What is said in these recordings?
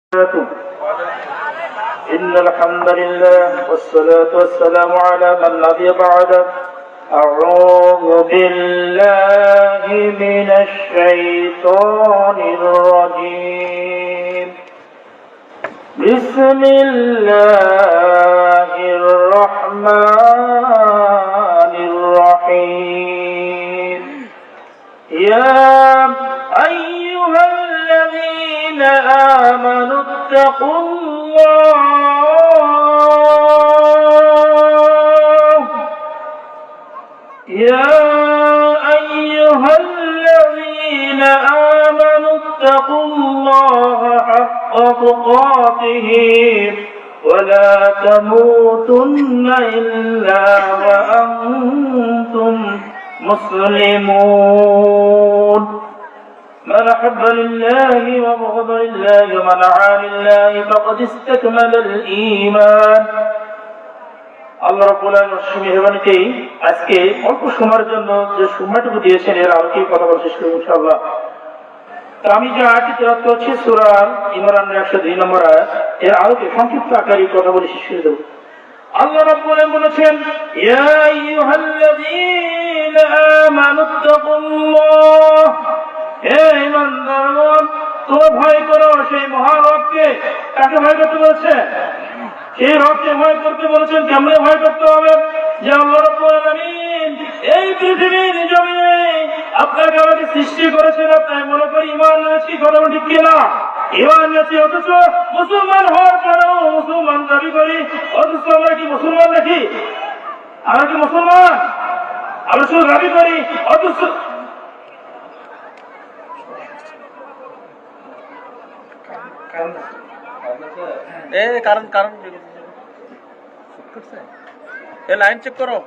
إن الحمد لله والصلاة والسلام على من نبي بعد. أعوذ بالله من الشيطان الرجيم. بسم الله الرحمن الرحيم. يا أيها الذين آمنوا اتقوا الله. يا أيها الذين آمنوا اتقوا الله حق تقاته ولا تموتن إلا وأنتم مسلمون. من أحب لله وبغض لله ومن عادى لله فقد استكمل الإيمان. আল্লাহ রাব্বুল আলামিন মেহেরবানিতে আজকে অল্প সময়ের জন্য যে সময়টুকু দিয়েছেন এর আলোকে কথা বলা শেষ করব ইনশাআল্লাহ। তো আমি যে আয়াতটি তেলাওয়াত করছি সূরা ইমরানের 102 নম্বর আয়াত, এর আলোকে সংক্ষিপ্ত আকারে কথা বলে শেষ করে দেব। আল্লাহ রাব্বুল আলামিন বলেছেন, ইয়া আইয়ুহাল্লাযীনা আমানুত্তাকুল্লাহ। হে ঈমানদারগণ, তোমরা ভয় করো সেই মহান রবকে। কাকে ভয় করতে বলেছে? সেই রবকে ভয় করতে বলেছেন। কেমনে ভয় করতে হবে? যে আল্লাহ রাব্বুল আলামিন এই পৃথিবীর জমিনে আপনাকে আমাকে সৃষ্টি করেছেন, আপনাকে মনে করি ঈমান এনেছি, কথা ঠিক কিনা? ঈমান এনেছি, অথচ মুসলমান হওয়ার পরেও মুসলমান দাবি করি, অথচ আমরা কি মুসলমান নাকি? আমরা কি মুসলমান? আমরা শুধু দাবি করি, অথচ লাইন চেক করো।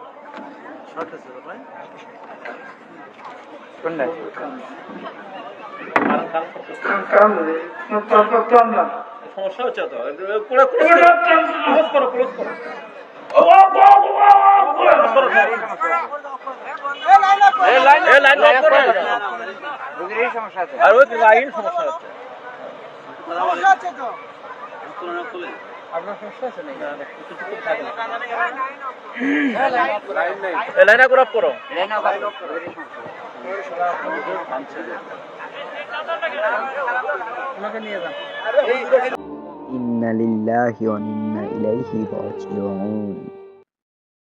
সমস্যা হচ্ছে তো, ক্লোজ করো, ক্লোজ করো। ইন্না লিল্লাহি ওয়া ইন্না ইলাইহি রাজিউন।